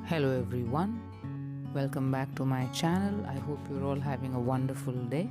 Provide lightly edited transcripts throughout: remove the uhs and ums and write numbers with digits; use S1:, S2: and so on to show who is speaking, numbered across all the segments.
S1: Hello everyone, welcome back to my channel. I hope you're all having a wonderful day.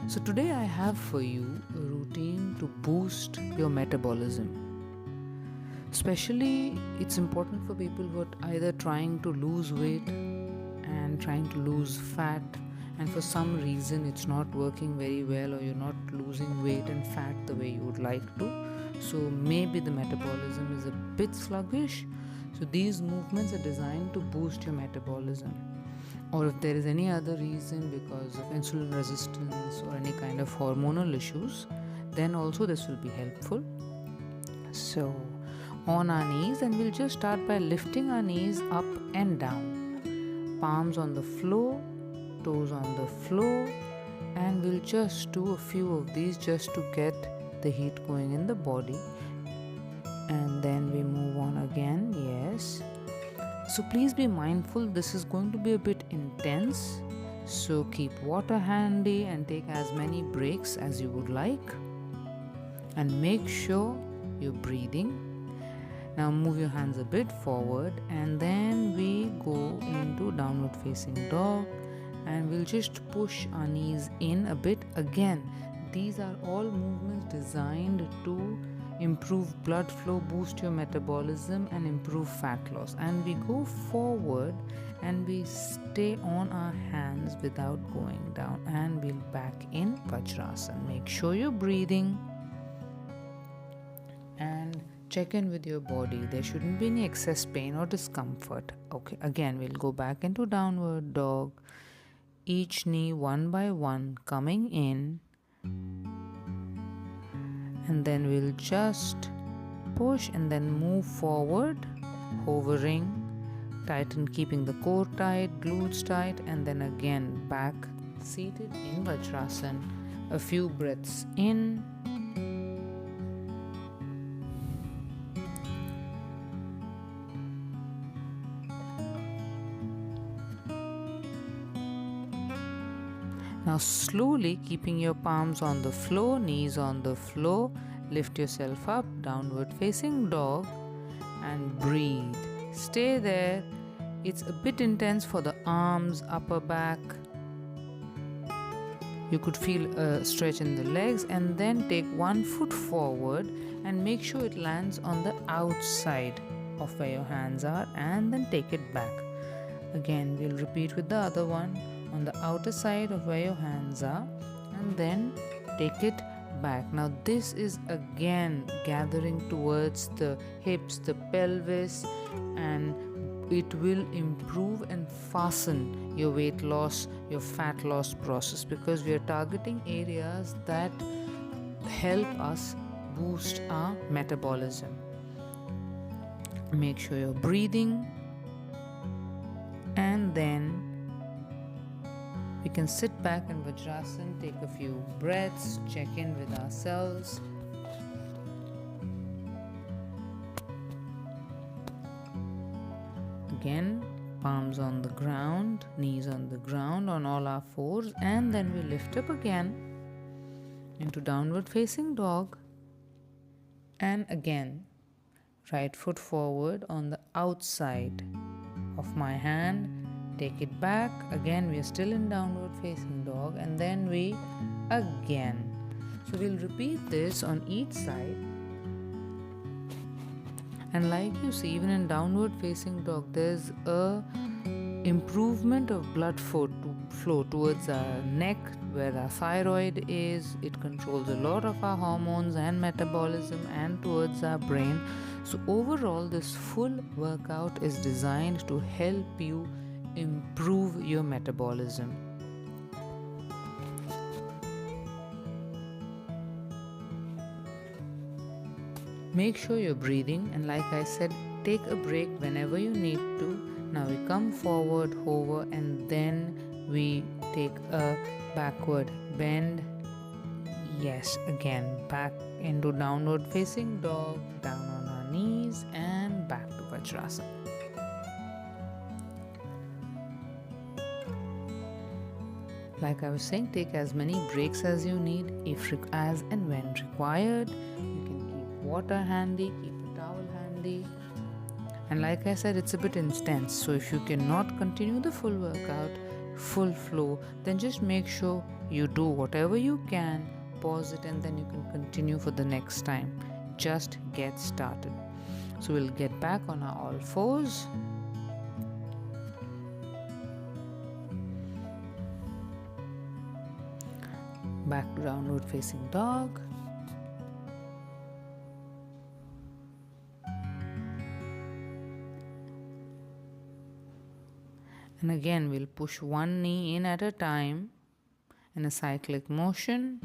S1: So today I have for you a routine to boost your metabolism. Especially it's important for people who are either trying to lose weight and trying to lose fat, and for some reason it's not working very well, or you're not losing weight and fat the way you would like to. So maybe the metabolism is a bit sluggish. So these movements are designed to boost your metabolism. Or if there is any other reason because of insulin resistance or any kind of hormonal issues, then also this will be helpful. So on our knees, and we'll just start by lifting our knees up and down. Palms on the floor, toes on the floor, and we'll just do a few of these just to get the heat going in the body. And then we move on again. Yes, so please be mindful, this is going to be a bit intense, so keep water handy and take as many breaks as you would like, and make sure you're breathing. Now move your hands a bit forward, and then we go into downward facing dog, and we'll just push our knees in a bit. Again, these are all movements designed to improve blood flow, boost your metabolism, and improve fat loss. And we go forward and we stay on our hands without going down, and we'll back in Vajrasana. Make sure you're breathing and check in with your body. There shouldn't be any excess pain or discomfort. Okay, again we'll go back into downward dog, each knee one by one coming in, and then we'll just push and then move forward, hovering, tighten, keeping the core tight, glutes tight, and then again back seated in Vajrasana. A few breaths in, now slowly keeping your palms on the floor, knees on the floor, lift yourself up, downward facing dog, and breathe. Stay there. It's a bit intense for the arms, upper back. You could feel a stretch in the legs, and then take one foot forward and make sure it lands on the outside of where your hands are, and then take it back. Again, we'll repeat with the other one, on the outer side of where your hands are, and then take it back. Now this is again gathering towards the hips, the pelvis, and it will improve and fasten your weight loss, your fat loss process, because we are targeting areas that help us boost our metabolism. Make sure you're breathing, and then we can sit back in Vajrasana, take a few breaths, check in with ourselves. Again, palms on the ground, knees on the ground, on all our fours, and then we lift up again into downward facing dog. And again, right foot forward on the outside of my hand. Take it back. Again, we are still in downward facing dog, and then we again. So we'll repeat this on each side. And like you see, even in downward facing dog, there's a improvement of blood flow towards our neck, where our thyroid is. It controls a lot of our hormones and metabolism, and towards our brain. So overall, this full workout is designed to help you improve your metabolism. Make sure you're breathing, and like I said, take a break whenever you need to. Now we come forward, hover, and then we take a backward bend. Yes, again back into downward facing dog, down on our knees, and back to Vajrasana. Like I was saying, take as many breaks as you need. If as and when required, you can keep water handy, keep a towel handy. And like I said, it's a bit intense. So if you cannot continue the full workout, full flow, then just make sure you do whatever you can, pause it, and then you can continue for the next time. Just get started. So we'll get back on our all fours. Back to downward facing dog. And again, we'll push one knee in at a time in a cyclic motion.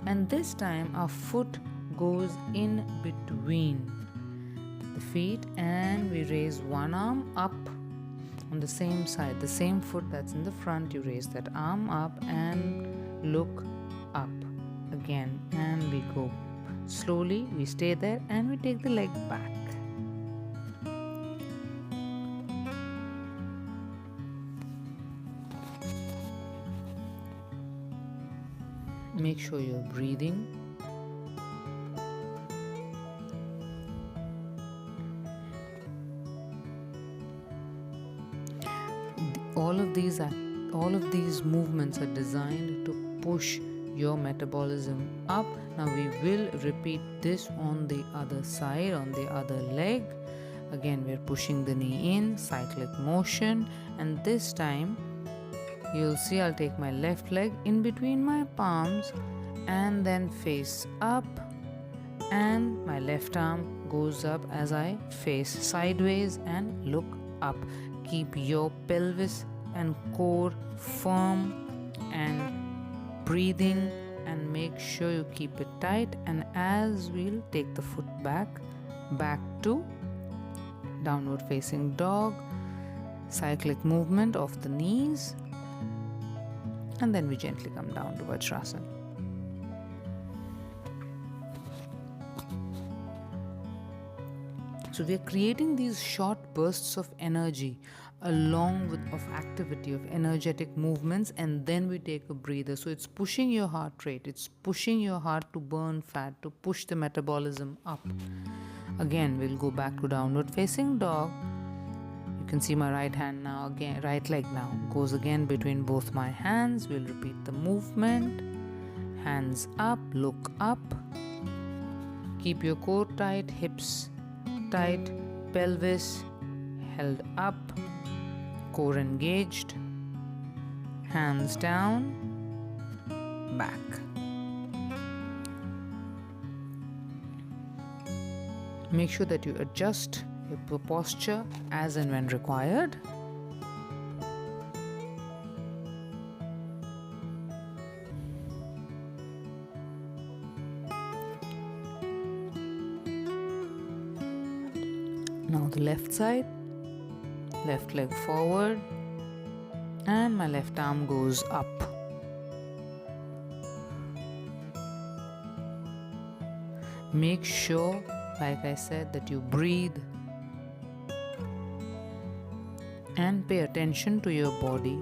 S1: And this time our foot goes in between the feet and we raise one arm up on the same side. The same foot that's in the front, you raise that arm up and look up again, and we go slowly, we stay there and we take the leg back. Make sure you're breathing. All of these movements are designed to push your metabolism up. Now we will repeat this on the other side, on the other leg. Again, we're pushing the knee in, cyclic motion, and this time you'll see I'll take my left leg in between my palms and then face up, and my left arm goes up as I face sideways and look up. Keep your pelvis and core firm and breathing, and make sure you keep it tight. And as we'll take the foot back to downward facing dog, cyclic movement of the knees, and then we gently come down to Vajrasana. So we are creating these short bursts of energy along with of activity, of energetic movements, and then we take a breather. So it's pushing your heart rate, it's pushing your heart to burn fat, to push the metabolism up. Again, we'll go back to downward facing dog. You can see my right hand now, again, right leg now goes again between both my hands. We'll repeat the movement. Hands up, look up. Keep your core tight, hips tight, pelvis held up, core engaged. Hands down, back. Make sure that you adjust your posture as and when required. Now the left side, left leg forward, and my left arm goes up. Make sure, like I said, that you breathe and pay attention to your body.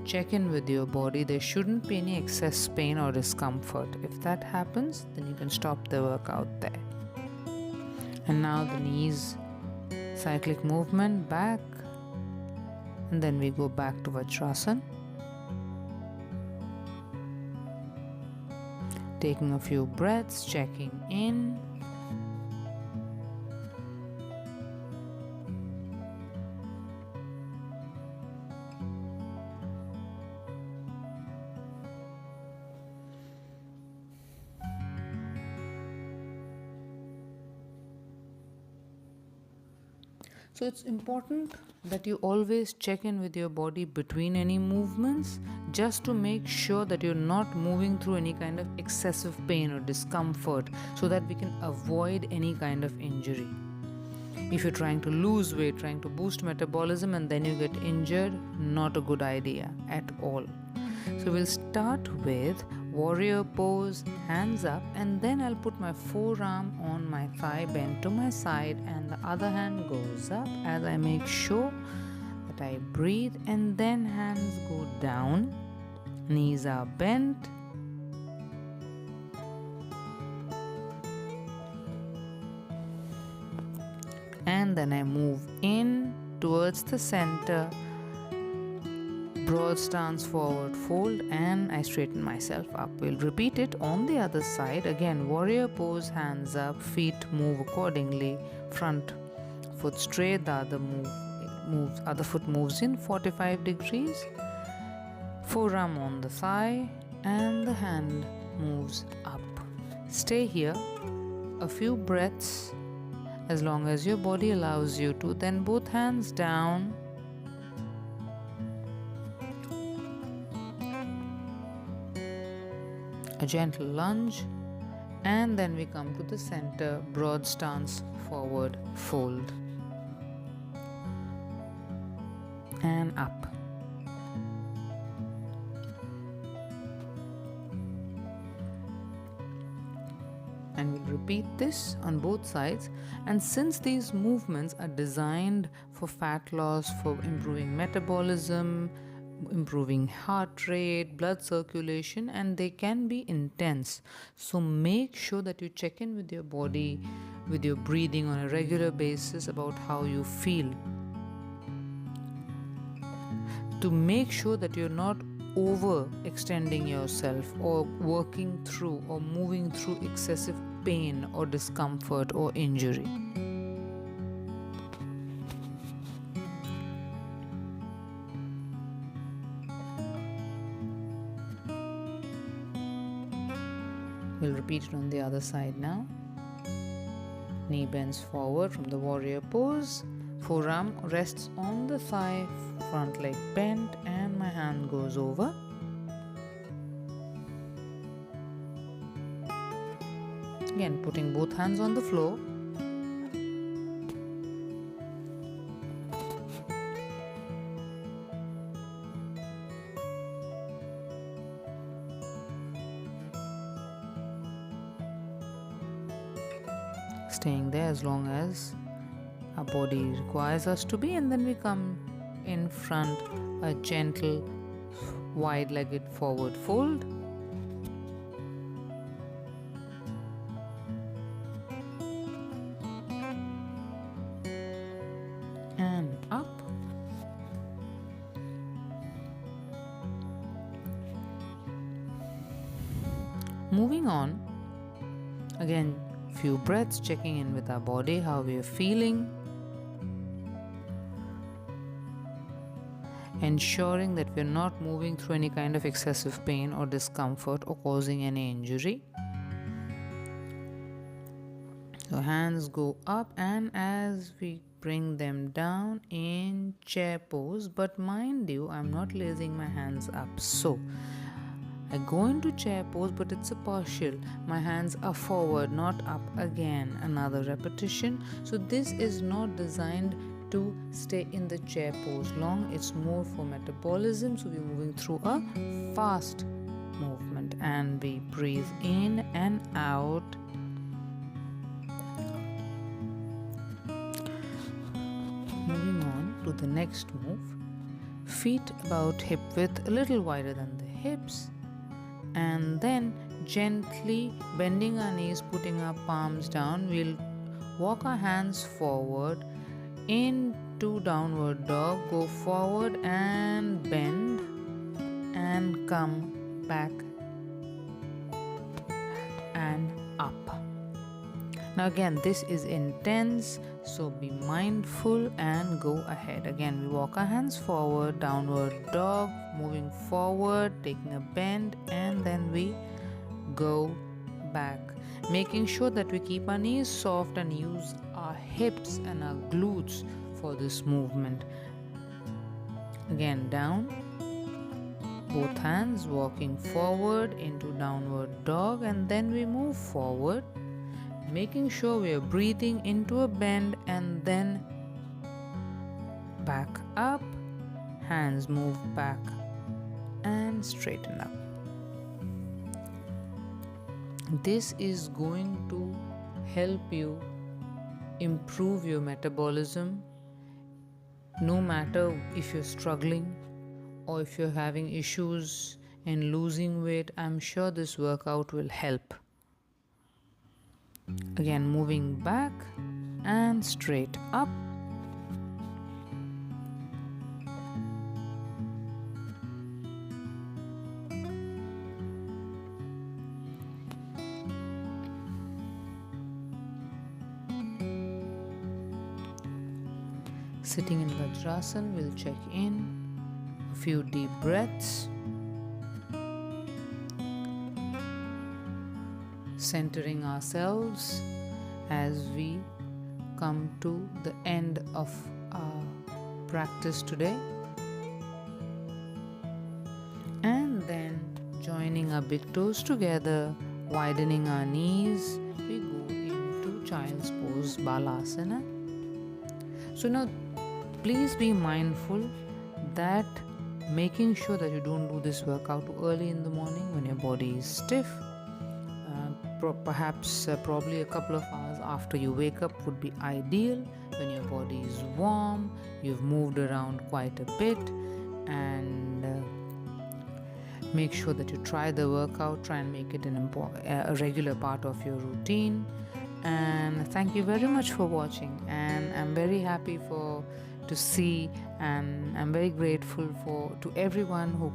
S1: Check in with your body. There shouldn't be any excess pain or discomfort. If that happens, then you can stop the workout there. And now the knees, cyclic movement back, and then we go back to Vajrasana. Taking a few breaths, checking in. So it's important that you always check in with your body between any movements, just to make sure that you're not moving through any kind of excessive pain or discomfort, so that we can avoid any kind of injury. If you're trying to lose weight, trying to boost metabolism, and then you get injured, not a good idea at all. So we'll start with warrior pose, hands up, and then I'll put my forearm on my thigh, bend to my side, and the other hand goes up as I make sure that I breathe, and then hands go down, knees are bent, and then I move in towards the center, broad stance, forward fold, and I straighten myself up. We'll repeat it on the other side. Again, warrior pose, hands up, feet move accordingly, front foot straight, the other foot moves in 45 degrees, forearm on the thigh, and the hand moves up. Stay here a few breaths as long as your body allows you to. Then both hands down, a gentle lunge, and then we come to the center, broad stance, forward fold, and up. And we'll repeat this on both sides. And since these movements are designed for fat loss, for improving metabolism, improving heart rate, blood circulation, and they can be intense, so make sure that you check in with your body, with your breathing on a regular basis about how you feel, to make sure that you're not overextending yourself or working through or moving through excessive pain or discomfort or injury. We'll repeat it on the other side now. Knee bends forward from the warrior pose, forearm rests on the thigh, front leg bent, and my hand goes over. Again, putting both hands on the floor. Staying there as long as our body requires us to be, and then we come in front, a gentle wide-legged forward fold, and up. Moving on, again, few breaths, checking in with our body, how we are feeling, ensuring that we're not moving through any kind of excessive pain or discomfort or causing any injury. So hands go up, and as we bring them down in chair pose, but mind you, I'm not raising my hands up. So I go into chair pose, but it's a partial. My hands are forward, not up again. Another repetition. So this is not designed to stay in the chair pose long. It's more for metabolism. So we're moving through a fast movement, and we breathe in and out. Moving on to the next move. Feet about hip width, a little wider than the hips. And then gently bending our knees, putting our palms down, we'll walk our hands forward into downward dog, go forward and bend and come back and up. Now again, this is intense, so be mindful and go ahead. Again, we walk our hands forward, downward dog, moving forward, taking a bend, and then we go back, making sure that we keep our knees soft and use our hips and our glutes for this movement. Again, down, both hands, walking forward into downward dog, and then we move forward, making sure we are breathing into a bend, and then back up, hands move back and straighten up. This is going to help you improve your metabolism, no matter if you're struggling or if you're having issues in losing weight. I'm sure this workout will help. Again, moving back and straight up. Sitting in Vajrasan, we'll check in. A few deep breaths. Centering ourselves as we come to the end of our practice today. And then joining our big toes together, widening our knees, we go into Child's Pose Balasana. So now please be mindful that making sure that you don't do this workout too early in the morning when your body is stiff. Probably a couple of hours after you wake up would be ideal, when your body is warm, you've moved around quite a bit, and make sure that you try the workout, try and make it a regular part of your routine. And thank you very much for watching, and I'm very happy to see, and I'm very grateful to everyone who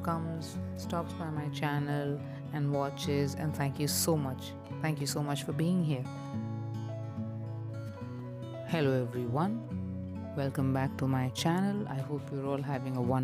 S1: stops by my channel and watches, and thank you so much for being here. Hello everyone, welcome back to my channel. I hope you're all having a wonderful